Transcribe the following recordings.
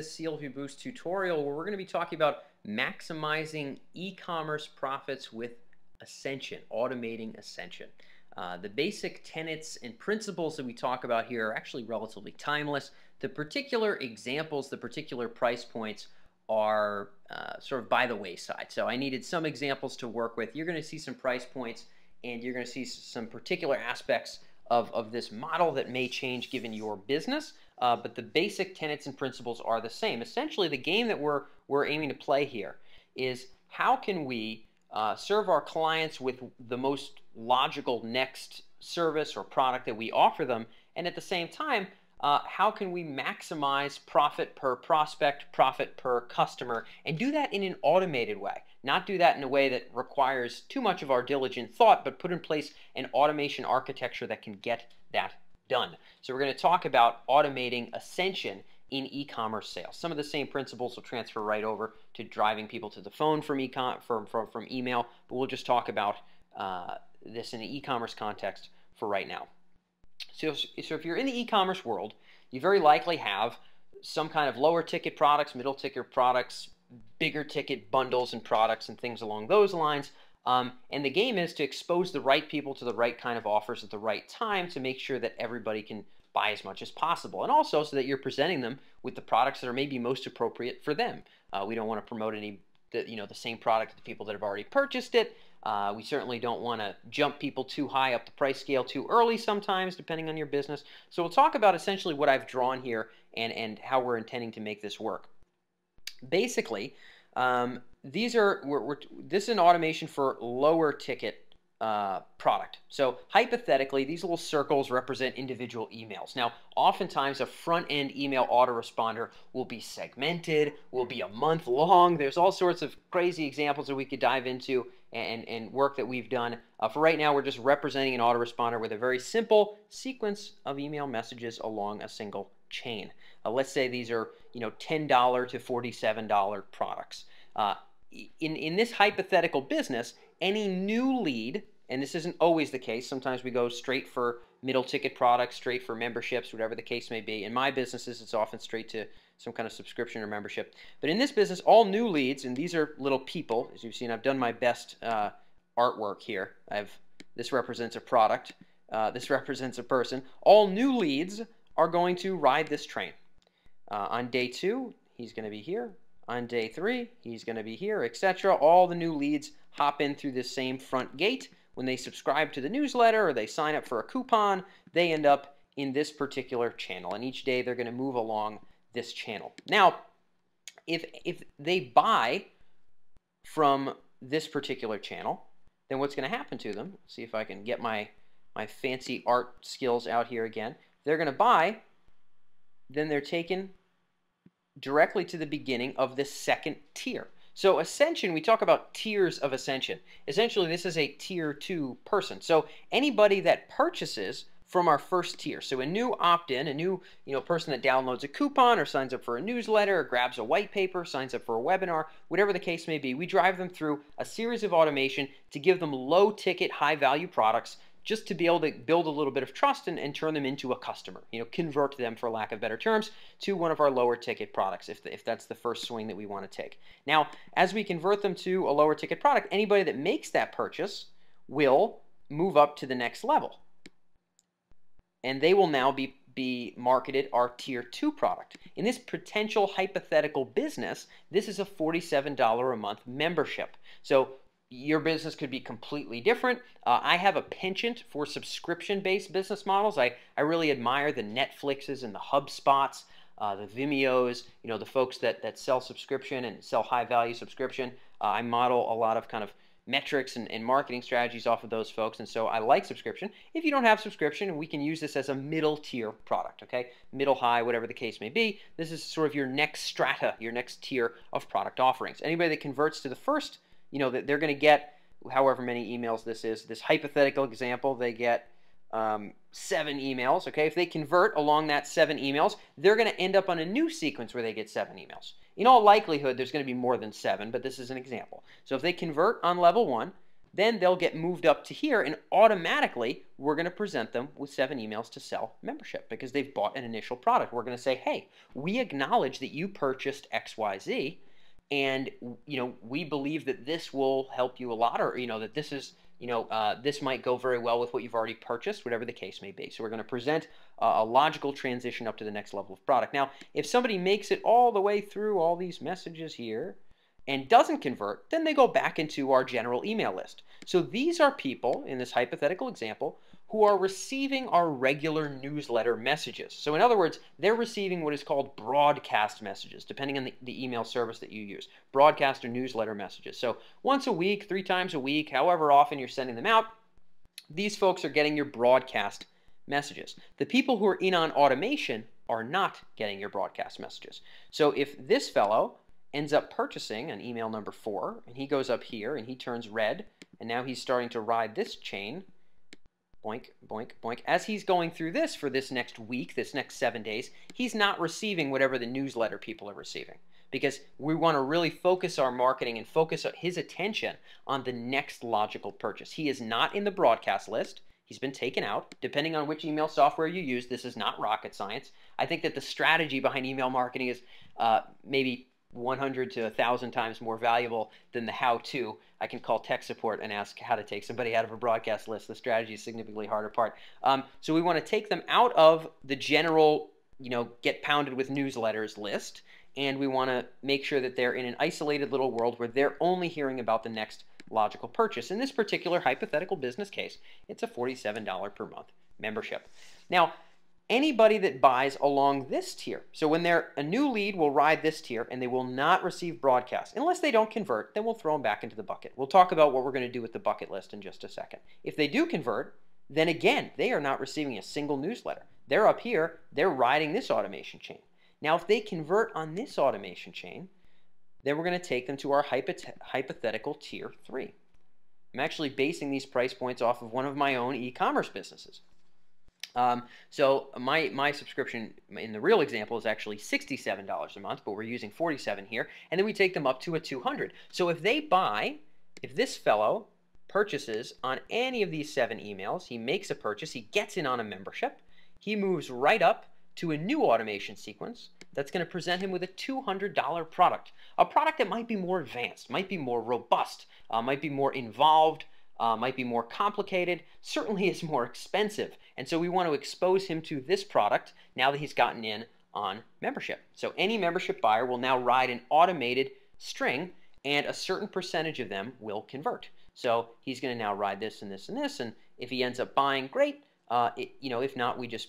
this CLV Boost tutorial where we're going to be talking about maximizing e-commerce profits with Ascension, automating Ascension. The basic tenets and principles that we talk about here are actually relatively timeless. The particular examples, the particular price points are sort of by the wayside. So I needed some examples to work with. You're going to see some price points and you're going to see some particular aspects of this model that may change given your business, but the basic tenets and principles are the same. Essentially, the game that we're aiming to play here is how can we serve our clients with the most logical next service or product that we offer them, and at the same time, how can we maximize profit per prospect, profit per customer, and do that in an automated way. Not do that in a way that requires too much of our diligent thought, but put in place an automation architecture that can get that done. So we're going to talk about automating Ascension in e-commerce sales. Some of the same principles will transfer right over to driving people to the phone from email, but we'll just talk about this in an e-commerce context for right now. So if you're in the e-commerce world, you very likely have some kind of lower ticket products, middle ticket products, bigger ticket bundles and products and things along those lines. And the game is to expose the right people to the right kind of offers at the right time to make sure that everybody can buy as much as possible. And also so that you're presenting them with the products that are maybe most appropriate for them. We don't want to promote the same product to the people that have already purchased it. We certainly don't want to jump people too high up the price scale too early sometimes, depending on your business. So we'll talk about essentially what I've drawn here and how we're intending to make this work. Basically, this is an automation for lower ticket product. So hypothetically, these little circles represent individual emails. Now, oftentimes a front-end email autoresponder will be segmented, will be a month long. There's all sorts of crazy examples that we could dive into and work that we've done. For right now, we're just representing an autoresponder with a very simple sequence of email messages along a single chain. Let's say these are $10 to $47 products. In this hypothetical business, any new lead, and this isn't always the case, sometimes we go straight for middle ticket products, straight for memberships, whatever the case may be. In my businesses, it's often straight to some kind of subscription or membership. But in this business, all new leads, and these are little people, as you've seen, I've done my best artwork here. This represents a product. This represents a person. All new leads are going to ride this train. On day 2, he's going to be here. On day 3, he's going to be here, etc. All the new leads hop in through this same front gate. When they subscribe to the newsletter or they sign up for a coupon, they end up in this particular channel. And each day they're going to move along this channel. Now, if they buy from this particular channel, then what's going to happen to them? Let's see if I can get my fancy art skills out here again. If they're going to buy, then they're taken directly to the beginning of this second tier. So Ascension, we talk about tiers of Ascension. Essentially, this is a tier 2 person. So anybody that purchases from our first tier, so a new opt-in, a new person that downloads a coupon or signs up for a newsletter or grabs a white paper, signs up for a webinar, whatever the case may be, we drive them through a series of automation to give them low-ticket, high-value products just to be able to build a little bit of trust and turn them into a customer, convert them, for lack of better terms, to one of our lower ticket products if that's the first swing that we want to take. Now, as we convert them to a lower ticket product, anybody that makes that purchase will move up to the next level. And they will now be marketed our tier 2 product. In this potential hypothetical business, this is a $47 a month membership. So your business could be completely different. I have a penchant for subscription-based business models. I really admire the Netflixes and the HubSpots, the Vimeos, the folks that sell subscription and sell high-value subscription. I model a lot of kind of metrics and marketing strategies off of those folks, and so I like subscription. If you don't have subscription, we can use this as a middle tier product, okay? Middle, high, whatever the case may be. This is sort of your next strata, your next tier of product offerings. Anybody that converts to the first, that they're going to get however many emails this is. This hypothetical example, they get 7 emails, okay? If they convert along that 7 emails, they're going to end up on a new sequence where they get 7 emails. In all likelihood, there's going to be more than 7, but this is an example. So if they convert on level 1, then they'll get moved up to here, and automatically we're going to present them with 7 emails to sell membership because they've bought an initial product. We're going to say, hey, we acknowledge that you purchased XYZ, and we believe that this will help you a lot, or that this is this might go very well with what you've already purchased, whatever the case may be. So we're going to present a logical transition up to the next level of product. Now, if somebody makes it all the way through all these messages here and doesn't convert, then they go back into our general email list. So these are people, in this hypothetical example, who are receiving our regular newsletter messages. So in other words, they're receiving what is called broadcast messages, depending on the email service that you use. Broadcast or newsletter messages. So once a week, 3 times a week, however often you're sending them out, these folks are getting your broadcast messages. The people who are in on automation are not getting your broadcast messages. So if this fellow ends up purchasing an email number 4, and he goes up here and he turns red, and now he's starting to ride this chain, boink, boink, boink. As he's going through this for this next week, this next 7 days, he's not receiving whatever the newsletter people are receiving, because we want to really focus our marketing and focus his attention on the next logical purchase. He is not in the broadcast list. He's been taken out. Depending on which email software you use, this is not rocket science. I think that the strategy behind email marketing is maybe 100 to 1,000 times more valuable than the how-to. I can call tech support and ask how to take somebody out of a broadcast list. The strategy is significantly harder part. So we want to take them out of the general, get pounded with newsletters list, and we want to make sure that they're in an isolated little world where they're only hearing about the next logical purchase. In this particular hypothetical business case, it's a $47 per month membership. Now, anybody that buys along this tier, so when they're a new lead, will ride this tier and they will not receive broadcast. Unless they don't convert, then we'll throw them back into the bucket. We'll talk about what we're going to do with the bucket list in just a second. If they do convert, then again, they are not receiving a single newsletter. They're up here, they're riding this automation chain. Now, if they convert on this automation chain, then we're going to take them to our hypothetical tier 3. I'm actually basing these price points off of one of my own e-commerce businesses. So my subscription in the real example is actually $67 a month, but we're using $47 here, and then we take them up to a $200. So if this fellow purchases on any of these 7 emails, he makes a purchase, he gets in on a membership, he moves right up to a new automation sequence that's going to present him with a $200 product. A product that might be more advanced, might be more robust, might be more involved, might be more complicated, certainly is more expensive. And so we want to expose him to this product now that he's gotten in on membership. So any membership buyer will now ride an automated string, and a certain percentage of them will convert. So he's going to now ride this and this and this, and if he ends up buying, great. If not, we just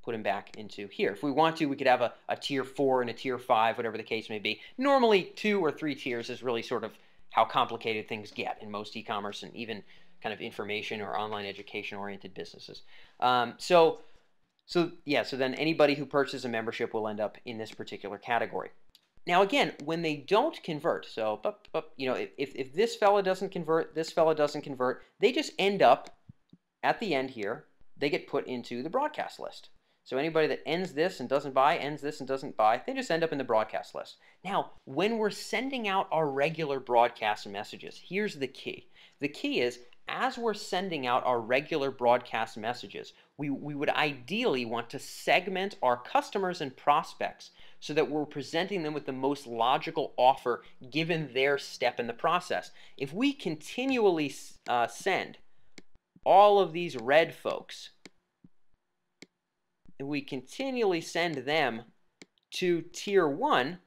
put him back into here. If we want to, we could have a tier 4 and a tier 5, whatever the case may be. Normally 2 or 3 tiers is really sort of how complicated things get in most e-commerce and even kind of information or online education oriented businesses. So then anybody who purchases a membership will end up in this particular category. Now again, when they don't convert, so if this fella doesn't convert, this fella doesn't convert, they just end up at the end here, they get put into the broadcast list. So anybody that ends this and doesn't buy, ends this and doesn't buy, they just end up in the broadcast list. Now, when we're sending out our regular broadcast messages, here's the key. The key is, as we're sending out our regular broadcast messages, we would ideally want to segment our customers and prospects so that we're presenting them with the most logical offer given their step in the process. If we continually send all of these red folks, and we continually send them to tier 1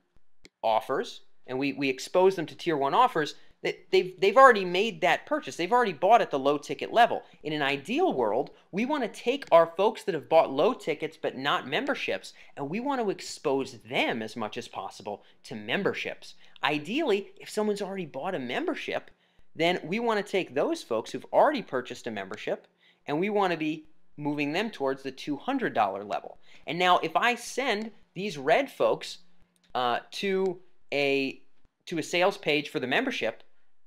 offers, and we expose them to tier 1 offers, that they've already made that purchase. They've already bought at the low ticket level. In an ideal world, we want to take our folks that have bought low tickets but not memberships, and we want to expose them as much as possible to memberships. Ideally, if someone's already bought a membership, then we want to take those folks who've already purchased a membership, and we want to be moving them towards the $200 level. And now if I send these red folks to a sales page for the membership,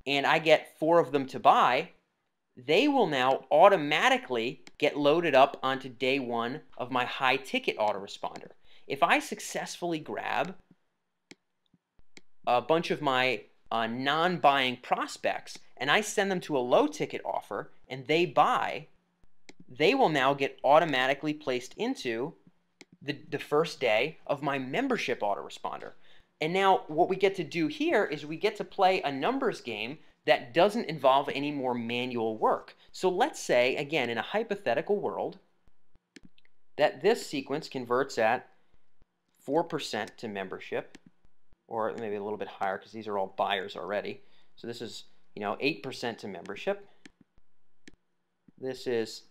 and I get 4 of them to buy, they will now automatically get loaded up onto day 1 of my high ticket autoresponder. If I successfully grab a bunch of my non-buying prospects and I send them to a low ticket offer and they buy, they will now get automatically placed into the first day of my membership autoresponder. And now what we get to do here is we get to play a numbers game that doesn't involve any more manual work. So let's say, again, in a hypothetical world, that this sequence converts at 4% to membership, or maybe a little bit higher because these are all buyers already. So this is, 8% to membership. This is,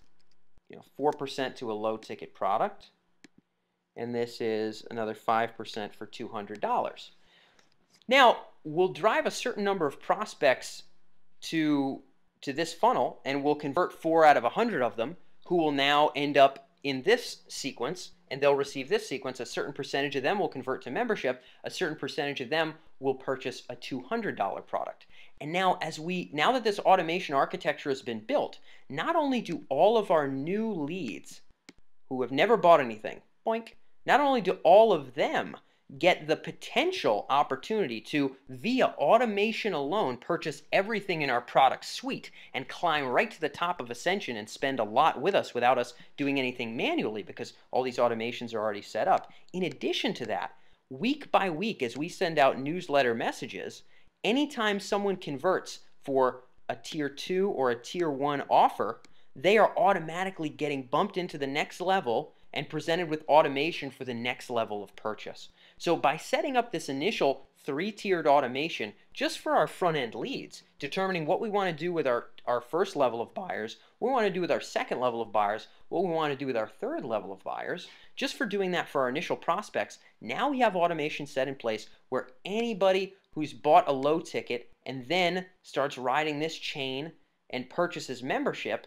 4% to a low ticket product. And this is another 5% for $200. Now, we'll drive a certain number of prospects to this funnel, and we'll convert 4 out of 100 of them, who will now end up in this sequence, and they'll receive this sequence. A certain percentage of them will convert to membership. A certain percentage of them will purchase a $200 product. And now, now that this automation architecture has been built, not only do all of our new leads who have never bought anything, boink, not only do all of them get the potential opportunity to, via automation alone, purchase everything in our product suite and climb right to the top of Ascension and spend a lot with us without us doing anything manually because all these automations are already set up. In addition to that, week by week, as we send out newsletter messages, anytime someone converts for a tier 2 or a tier 1 offer, they are automatically getting bumped into the next level and presented with automation for the next level of purchase. So by setting up this initial 3-tiered automation just for our front-end leads, determining what we want to do with our first level of buyers, what we want to do with our second level of buyers, what we want to do with our third level of buyers, just for doing that for our initial prospects, now we have automation set in place where anybody who's bought a low ticket and then starts riding this chain and purchases membership,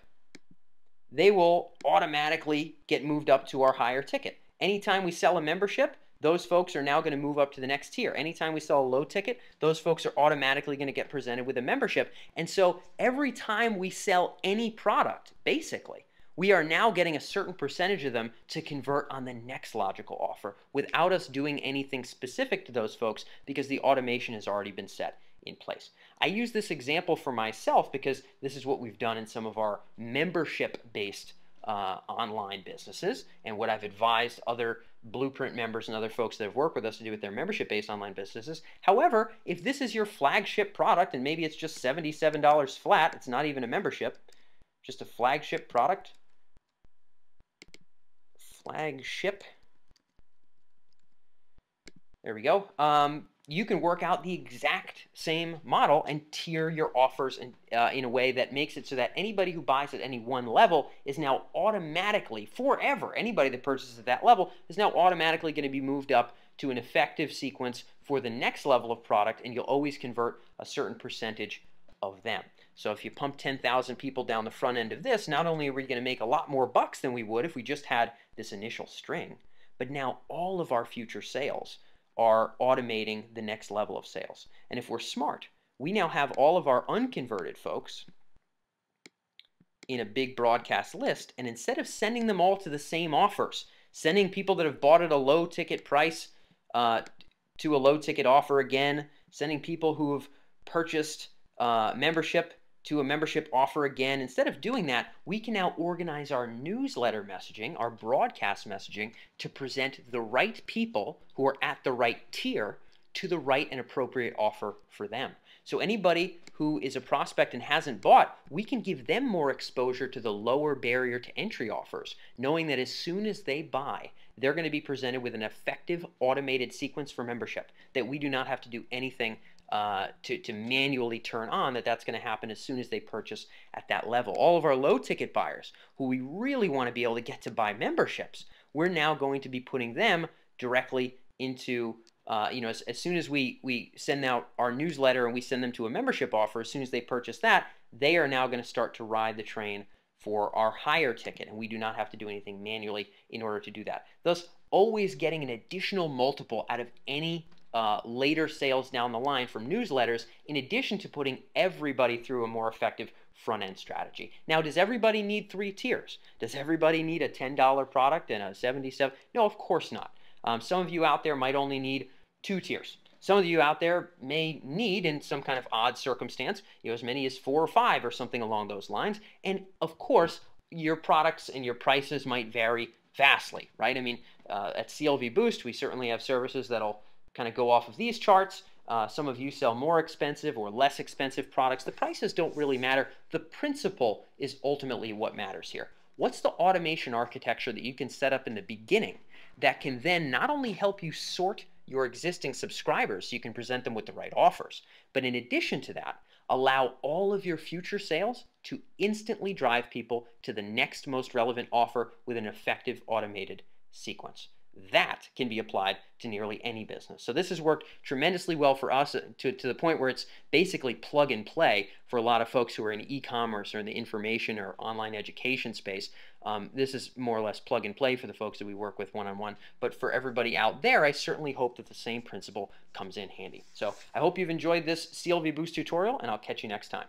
they will automatically get moved up to our higher ticket. Anytime we sell a membership, those folks are now going to move up to the next tier. Anytime we sell a low ticket, those folks are automatically going to get presented with a membership. And so every time we sell any product, basically, we are now getting a certain percentage of them to convert on the next logical offer without us doing anything specific to those folks because the automation has already been set in place. I use this example for myself because this is what we've done in some of our membership-based online businesses and what I've advised other Blueprint members and other folks that have worked with us to do with their membership-based online businesses. However, if this is your flagship product and maybe it's just $77 flat, it's not even a membership, just a flagship product, flagship, there we go. You can work out the exact same model and tier your offers in a way that makes it so that anybody who buys at any one level is now automatically, forever, anybody that purchases at that level is now automatically going to be moved up to an effective sequence for the next level of product, and you'll always convert a certain percentage of them. So if you pump 10,000 people down the front end of this, not only are we going to make a lot more bucks than we would if we just had this initial string, but now all of our future sales are automating the next level of sales. And if we're smart, we now have all of our unconverted folks in a big broadcast list, and instead of sending them all to the same offers, sending people that have bought at a low ticket price to a low ticket offer again, sending people who have purchased membership to a membership offer again. Instead of doing that, we can now organize our newsletter messaging, our broadcast messaging, to present the right people who are at the right tier to the right and appropriate offer for them. So anybody who is a prospect and hasn't bought, we can give them more exposure to the lower barrier to entry offers, knowing that as soon as they buy, they're going to be presented with an effective automated sequence for membership, that we do not have to do anything to manually turn on, that's going to happen as soon as they purchase at that level. All of our low ticket buyers who we really want to be able to get to buy memberships, we're now going to be putting them directly into, as soon as we send out our newsletter and we send them to a membership offer, as soon as they purchase that, they are now going to start to ride the train for our higher ticket, and we do not have to do anything manually in order to do that. Thus, always getting an additional multiple out of any later sales down the line from newsletters, in addition to putting everybody through a more effective front-end strategy. Now, does everybody need 3 tiers? Does everybody need a $10 product and a $77? No, of course not. Some of you out there might only need 2 tiers. Some of you out there may need, in some kind of odd circumstance, as many as 4 or 5 or something along those lines. And of course, your products and your prices might vary vastly, right? I mean, at CLV Boost, we certainly have services that'll kind of go off of these charts. Some of you sell more expensive or less expensive products. The prices don't really matter. The principle is ultimately what matters here. What's the automation architecture that you can set up in the beginning that can then not only help you sort your existing subscribers so you can present them with the right offers, but in addition to that, allow all of your future sales to instantly drive people to the next most relevant offer with an effective automated sequence. That can be applied to nearly any business. So this has worked tremendously well for us to the point where it's basically plug and play for a lot of folks who are in e-commerce or in the information or online education space. This is more or less plug and play for the folks that we work with one-on-one. But for everybody out there, I certainly hope that the same principle comes in handy. So I hope you've enjoyed this CLV Boost tutorial, and I'll catch you next time.